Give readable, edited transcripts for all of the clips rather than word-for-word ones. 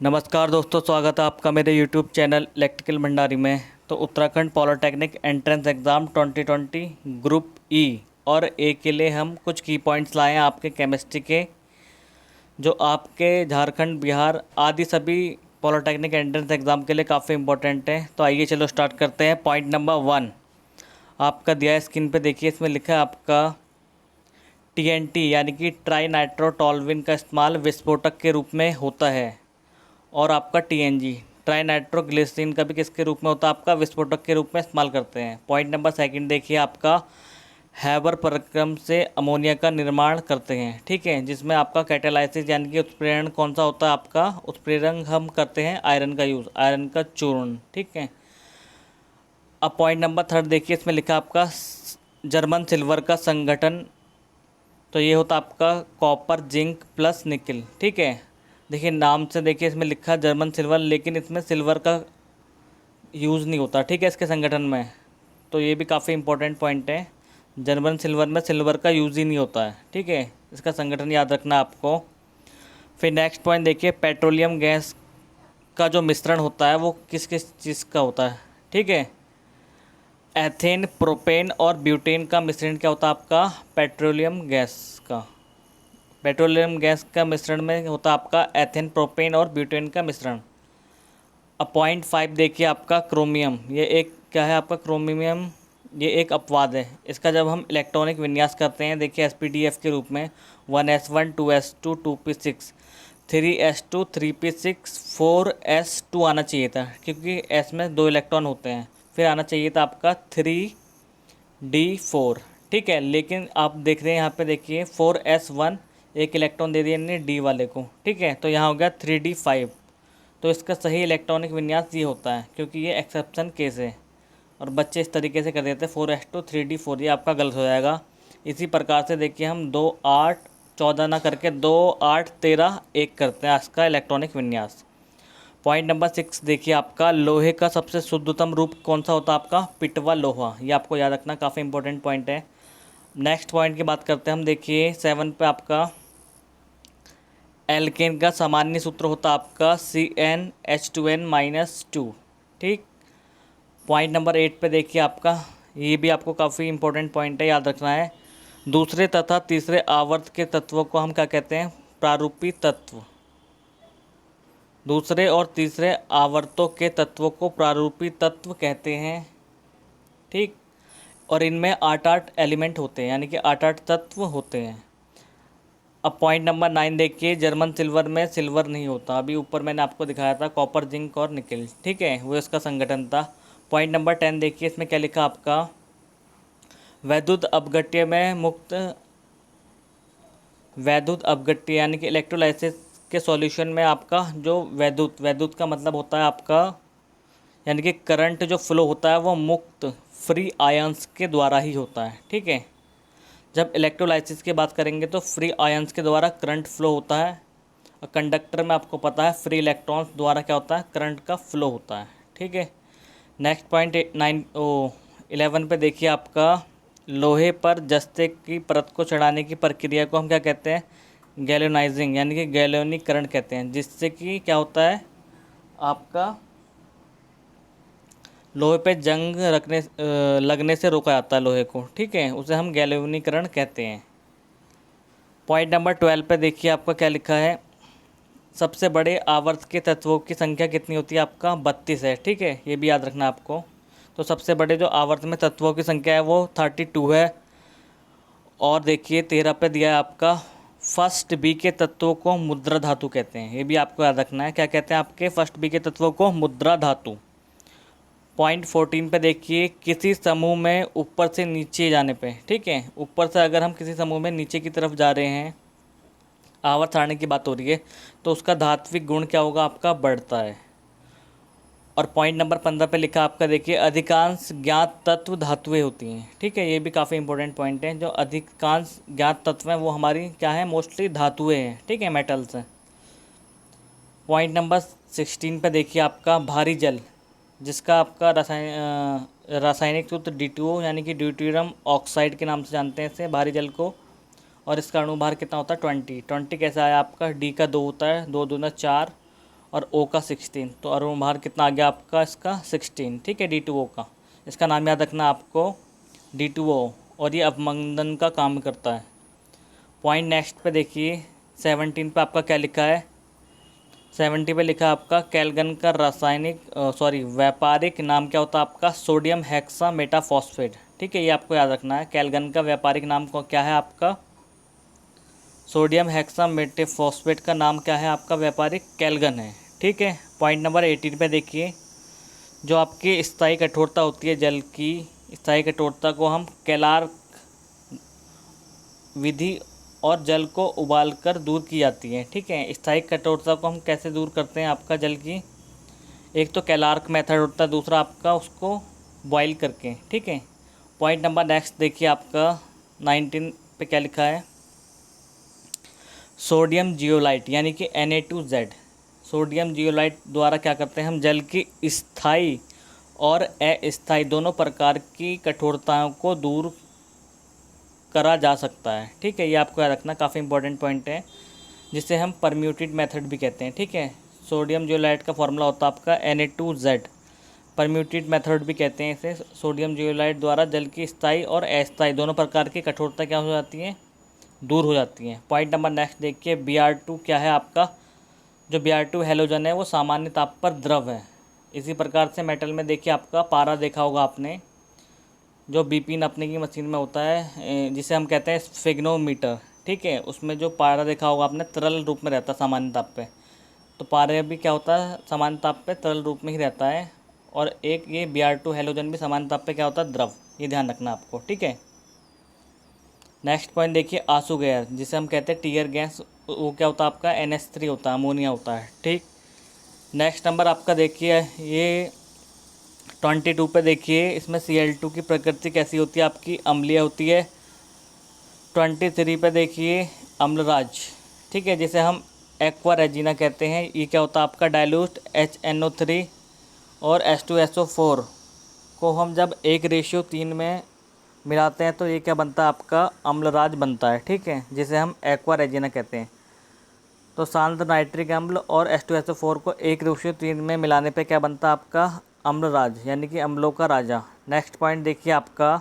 नमस्कार दोस्तों, स्वागत है आपका मेरे यूट्यूब चैनल इलेक्ट्रिकल भंडारी में। तो Uttarakhand polytechnic entrance exam 2020 group ई और ए के लिए हम कुछ की पॉइंट्स लाए हैं आपके केमिस्ट्री के, जो आपके झारखंड, बिहार आदि सभी पॉलिटेक्निक एंट्रेंस एग्ज़ाम के लिए काफ़ी इंपॉर्टेंट है। तो आइए चलो स्टार्ट करते हैं। पॉइंट नंबर 1 आपका दिया है स्क्रीन पे, देखिए इसमें लिखा है आपका TNT यानी कि ट्राई नाइट्रोटोल्यूइन का इस्तेमाल विस्फोटक के रूप में होता है। और आपका TNG ट्राई नाइट्रोग्लिसरीन का भी किसके रूप में होता है? आपका विस्फोटक के रूप में इस्तेमाल करते हैं। पॉइंट नंबर 2 देखिए आपका हैबर प्रक्रम से अमोनिया का निर्माण करते हैं, ठीक है, जिसमें आपका कैटालाइसिस यानी कि उत्प्रेरण कौन सा होता है? आपका उत्प्रेरण हम करते हैं आयरन का यूज़, आयरन का चूर्ण, ठीक है। अब पॉइंट नंबर 3 देखिए, इसमें लिखा आपका जर्मन सिल्वर का संगठन, तो ये होता आपका कॉपर जिंक प्लस निकल, ठीक है। देखिए नाम से देखिए इसमें लिखा जर्मन सिल्वर, लेकिन इसमें सिल्वर का यूज़ नहीं होता, ठीक है, इसके संगठन में। तो ये भी काफ़ी इंपॉर्टेंट पॉइंट है, जर्मन सिल्वर में सिल्वर का यूज़ ही नहीं होता है, ठीक है, इसका संगठन याद रखना आपको। फिर नेक्स्ट पॉइंट देखिए, पेट्रोलियम गैस का जो मिश्रण होता है वो किस किस चीज़ का होता है, ठीक है। एथेन, प्रोपेन और ब्यूटेन का मिश्रण क्या होता है? आपका पेट्रोलियम गैस का। पेट्रोलियम गैस का मिश्रण में होता है आपका एथेन, प्रोपेन और ब्यूटेन का मिश्रण। अब पॉइंट 5 देखिए आपका क्रोमियम, ये एक क्या है आपका? क्रोमियम ये एक अपवाद है। इसका जब हम इलेक्ट्रॉनिक विन्यास करते हैं, देखिए SPDF के रूप में 1s1 2s2 2p6 3s2 3p6 4s2 आना चाहिए था, क्योंकि S में 2 इलेक्ट्रॉन होते हैं। फिर आना चाहिए था आपका 3d4, ठीक है, लेकिन आप देख रहे हैं यहाँ पे, देखिए 4s1 एक इलेक्ट्रॉन दे दिया ने डी वाले को, ठीक है, तो यहाँ हो गया 3d5। तो इसका सही इलेक्ट्रॉनिक विन्यास ये होता है, क्योंकि ये एक्सेप्शन केस है और बच्चे इस तरीके से कर देते हैं 4s2 3d4, ये आपका गलत हो जाएगा। इसी प्रकार से देखिए हम 2 8 14 ना करके 2 8 13 1 करते हैं इसका इलेक्ट्रॉनिक विन्यास। पॉइंट नंबर 6 देखिए आपका लोहे का सबसे शुद्धतम रूप कौन सा होता है? आपका पिटवा लोहा, ये आपको याद रखना, काफ़ी इंपॉर्टेंट पॉइंट है। नेक्स्ट पॉइंट की बात करते हैं हम, देखिए 7 पे आपका एल्केन का सामान्य सूत्र होता है आपका CnH2n-2, ठीक। पॉइंट नंबर 8 पे देखिए आपका, ये भी आपको काफ़ी इंपॉर्टेंट पॉइंट है, याद रखना है। दूसरे तथा तीसरे आवर्त के तत्वों को हम क्या कहते हैं? प्रारूपी तत्व। दूसरे और तीसरे आवर्तों के तत्वों को प्रारूपी तत्व कहते हैं, ठीक। और इनमें 8 एलिमेंट होते हैं, यानी कि 8 तत्व होते हैं। अब पॉइंट नंबर 9 देखिए, जर्मन सिल्वर में सिल्वर नहीं होता, अभी ऊपर मैंने आपको दिखाया था कॉपर जिंक और निकल, ठीक है, वो इसका संगठन था। पॉइंट नंबर 10 देखिए, इसमें क्या लिखा आपका वैद्युत अपघट्य में मुक्त, वैद्युत अपघट्य यानी कि इलेक्ट्रोलाइसिस के सॉल्यूशन में आपका जो वैद्युत, वैद्युत का मतलब होता है आपका, यानी कि करंट जो फ्लो होता है वो मुक्त फ्री आयंस के द्वारा ही होता है, ठीक है। जब इलेक्ट्रोलाइसिस की बात करेंगे तो फ्री आयंस के द्वारा करंट फ्लो होता है, और कंडक्टर में आपको पता है फ्री इलेक्ट्रॉन्स द्वारा क्या होता है? करंट का फ्लो होता है, ठीक है। नेक्स्ट पॉइंट 11 पे देखिए आपका लोहे पर जस्ते की परत को चढ़ाने की प्रक्रिया को हम क्या कहते हैं? गैल्वेनाइजिंग यानी कि गैल्वेनीकरण कहते हैं, जिससे कि क्या होता है आपका लोहे पे जंग लगने से रोका जाता है लोहे को, ठीक है, उसे हम गैल्वेनीकरण कहते हैं। पॉइंट नंबर 12 पे देखिए आपका क्या लिखा है, सबसे बड़े आवर्त के तत्वों की संख्या कितनी होती है? आपका 32 है, ठीक है, ये भी याद रखना आपको। तो सबसे बड़े जो आवर्त में तत्वों की संख्या है वो 32 है। और देखिए 13 पे दिया है आपका फर्स्ट बी के तत्वों को मुद्रा धातु कहते हैं, ये भी आपको याद रखना है। क्या कहते हैं आपके फर्स्ट बी के तत्वों को? मुद्रा धातु। पॉइंट 14 पे देखिए, किसी समूह में ऊपर से नीचे जाने पे, ठीक है, ऊपर से अगर हम किसी समूह में नीचे की तरफ जा रहे हैं, आवर्त सारणी की बात हो रही है, तो उसका धात्विक गुण क्या होगा? आपका बढ़ता है। और पॉइंट नंबर 15 पे लिखा आपका, देखिए अधिकांश ज्ञात तत्व धातुएं होती हैं, ठीक है, ये भी काफ़ी इंपॉर्टेंट पॉइंट है। जो अधिकांश ज्ञात तत्व हैं वो हमारी क्या है? मोस्टली धातुएं हैं, ठीक है, मेटल्स हैं। पॉइंट नंबर 16 पे देखिए आपका भारी जल, जिसका आपका रासायनिक सूत्र D2O यानी कि ड्यूटेरियम ऑक्साइड के नाम से जानते हैं इसे, भारी जल को। और इसका अणुभार कितना होता है? 20। कैसे आया आपका? D का 2 होता है, 2 दूना 4, और O का 16, तो अरुण बाहर कितना आ गया आपका इसका 16, ठीक है, D2O का। इसका नाम याद रखना आपको, D2O, और ये अवमंदन का काम करता है। पॉइंट नेक्स्ट पे देखिए, 17 पे आपका क्या लिखा है, 70 पे लिखा है आपका कैलगन का व्यापारिक नाम क्या होता है आपका, सोडियम हेक्सा मेटाफॉस्फेट, ठीक है, ये आपको याद रखना है। कैलगन का व्यापारिक नाम को क्या है आपका, सोडियम हेक्सा मेटाफॉस्फेट का नाम क्या है आपका, व्यापारिक कैलगन है, ठीक है। पॉइंट नंबर 18 पे देखिए, जो आपकी स्थायी कठोरता होती है जल की, स्थायी कठोरता को हम कैलार्क विधि और जल को उबालकर दूर की जाती है, ठीक है। स्थायी कठोरता को हम कैसे दूर करते हैं आपका जल की, एक तो कैलार्क मेथड होता है, दूसरा आपका उसको बॉईल करके, ठीक है। पॉइंट नंबर नेक्स्ट देखिए आपका 19 पे क्या लिखा है, सोडियम जियोलाइट यानी कि Na2Z। सोडियम जियोलाइट द्वारा क्या करते हैं हम, जल की स्थायी और अस्थायी दोनों प्रकार की कठोरताओं को दूर करा जा सकता है, ठीक है। ये आपको याद रखना, काफ़ी इंपॉर्टेंट पॉइंट है, जिसे हम परम्यूटेड मेथड भी कहते हैं, ठीक है। सोडियम जियोलाइट का फॉर्मूला होता है आपका Na2Z, परम्यूटेड मेथड भी कहते हैं इसे। सोडियम जियोलाइट द्वारा जल की स्थायी और अस्थायी दोनों प्रकार की कठोरता क्या हो जाती है, दूर हो जाती हैं। पॉइंट नंबर नेक्स्ट देखिए, Br2 क्या है आपका, जो Br2 हेलोजन है वो सामान्य ताप पर द्रव है। इसी प्रकार से मेटल में देखिए आपका पारा देखा होगा आपने, जो BP नापने की मशीन में होता है, जिसे हम कहते हैं स्फिग्नोमीटर, ठीक है, उसमें जो पारा देखा होगा आपने तरल रूप में रहता है सामान्य ताप पे, तो पारा भी क्या होता है, सामान्य ताप पे तरल रूप में ही रहता है। और एक ये Br2 हेलोजन भी सामान्य ताप पे क्या होता है, द्रव, ये ध्यान रखना आपको, ठीक है। नेक्स्ट पॉइंट देखिए, आंसू गैस जिसे हम कहते हैं टीयर गैस, वो क्या होता है आपका NH3 होता है, अमोनिया होता है, ठीक। नेक्स्ट नंबर आपका देखिए ये 22 पे देखिए, इसमें Cl2 की प्रकृति कैसी होती है आपकी, अम्लीय होती है। 23 पे देखिए अम्लराज, ठीक है, जिसे हम एक्वा रेजिना कहते हैं, ये क्या होता है आपका डाइल्यूट HNO3 और H2SO4 को हम जब 1:3 में मिलाते हैं तो ये क्या बनता है आपका, अम्लराज बनता है, ठीक है, जिसे हम एक्वा रेजिना कहते हैं। तो शांत नाइट्रिक अम्ल और H2SO4 को 1:3 में मिलाने पे क्या बनता है आपका, अम्लराज, यानी कि अम्लों का राजा। नेक्स्ट पॉइंट देखिए आपका,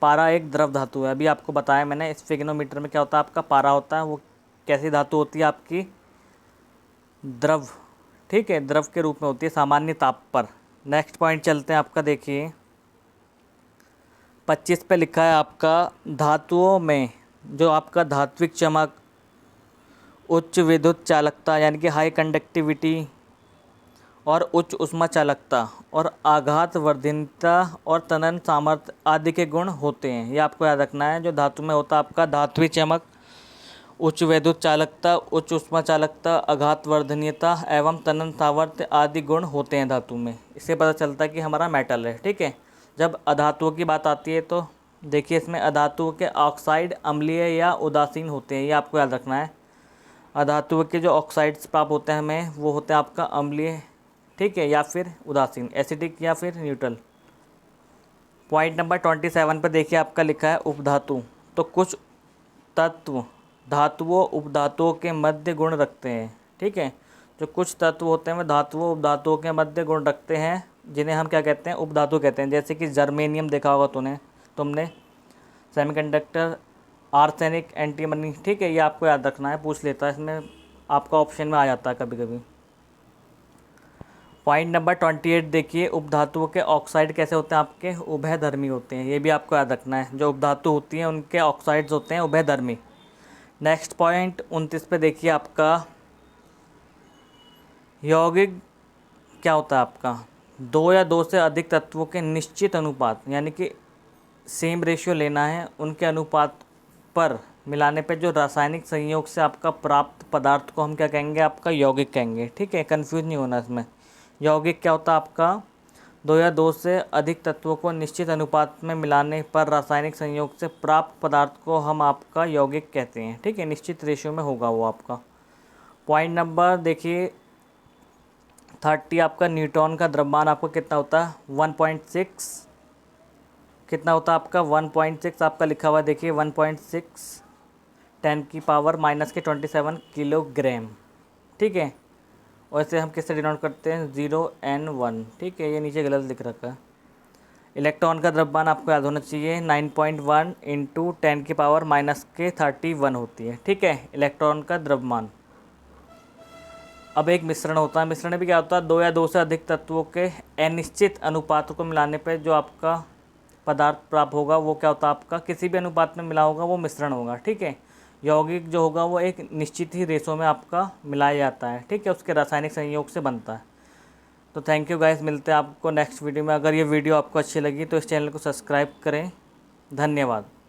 पारा एक द्रव धातु है, अभी आपको बताया मैंने, स्फिग्नोमीटर में क्या होता है आपका, पारा होता है, वो कैसी धातु होती है आपकी, द्रव, ठीक है, द्रव के रूप में होती है सामान्य ताप पर। नेक्स्ट पॉइंट चलते हैं आपका, देखिए 25 पे लिखा है आपका, धातुओं में जो आपका धात्विक चमक, उच्च विद्युत चालकता यानी कि हाई कंडक्टिविटी, और उच्च उष्मा चालकता और आघात वर्धनता और तनन सामर्थ्य आदि के गुण होते हैं। ये आपको याद रखना है, जो धातु में होता है आपका धात्विक चमक, उच्च विद्युत चालकता, उच्च उष्मा चालकता, आघात वर्धनीयता एवं तनन सामर्थ्य आदि गुण होते हैं धातु में। इससे पता चलता है कि हमारा मेटल है, ठीक है। जब अधातुओं की बात आती है तो देखिए, इसमें अधातुओं के ऑक्साइड अम्लीय या उदासीन होते हैं, ये आपको याद रखना है। अधातुओं के जो ऑक्साइड्स प्राप्त होते हैं हमें, वो होते हैं आपका अम्लीय, ठीक है, या फिर उदासीन, एसिडिक या फिर न्यूट्रल। पॉइंट नंबर 27 पर देखिए आपका लिखा है उपधातु। तो कुछ तत्व धातुओं उपधातुओं के मध्य गुण रखते हैं, ठीक है। जो कुछ तत्व होते हैं वे धातुओं उपधातुओं के मध्य गुण रखते हैं, जिन्हें हम क्या कहते हैं, उपधातु कहते हैं। जैसे कि जर्मेनियम देखा होगा तुमने, सेमीकंडक्टर, आर्सेनिक, एंटीमनी, ठीक है, ये आपको याद रखना है, पूछ लेता है, इसमें आपका ऑप्शन में आ जाता है कभी कभी। पॉइंट नंबर 28 देखिए, उपधातुओं के ऑक्साइड कैसे होते हैं आपके, उभयधर्मी होते हैं, ये भी आपको याद रखना है। जो उपधातु होती हैं उनके ऑक्साइड्स होते हैं उभयधर्मी। नेक्स्ट पॉइंट 29 पे देखिए आपका, यौगिक क्या होता है आपका, दो या दो से अधिक तत्वों के निश्चित अनुपात यानी कि सेम रेशियो लेना है, उनके अनुपात पर मिलाने पे जो रासायनिक संयोग से आपका प्राप्त पदार्थ को हम क्या कहेंगे, आपका यौगिक कहेंगे, ठीक है, कंफ्यूज नहीं होना इसमें। यौगिक क्या होता है आपका, दो या दो से अधिक तत्वों को निश्चित अनुपात में मिलाने पर रासायनिक संयोग से प्राप्त पदार्थ को हम आपका यौगिक कहते हैं, ठीक है, निश्चित रेशियो में होगा वो आपका। पॉइंट नंबर देखिए 30 आपका, न्यूट्रॉन का द्रव्यमान आपको कितना होता है, 1.6, कितना होता है आपका 1.6 आपका लिखा हुआ है, देखिए 1.6 10⁻⁻27 किलोग्राम, ठीक है। और इसे हम किससे डिनोट करते हैं 0n1। ठीक है, ये नीचे गलत लिख रखा है। इलेक्ट्रॉन का द्रव्यमान आपको याद होना चाहिए 9.1 इंटू 10⁻⁻31 होती है। ठीक है, इलेक्ट्रॉन का द्रव्यमान। अब एक मिश्रण होता है, मिश्रण में भी क्या होता है, 2 या 2 से अधिक तत्वों के अनिश्चित अनुपात को मिलाने पर जो आपका पदार्थ प्राप्त होगा वो क्या होता है, आपका किसी भी अनुपात में मिला होगा वो मिश्रण होगा। ठीक है, यौगिक जो होगा वो एक निश्चित ही रेशो में आपका मिलाया जाता है। ठीक है, उसके रासायनिक संयोग से बनता है। तो थैंक यू गाइस, मिलते हैं आपको नेक्स्ट वीडियो में। अगर ये वीडियो आपको अच्छी लगी तो इस चैनल को सब्सक्राइब करें। धन्यवाद।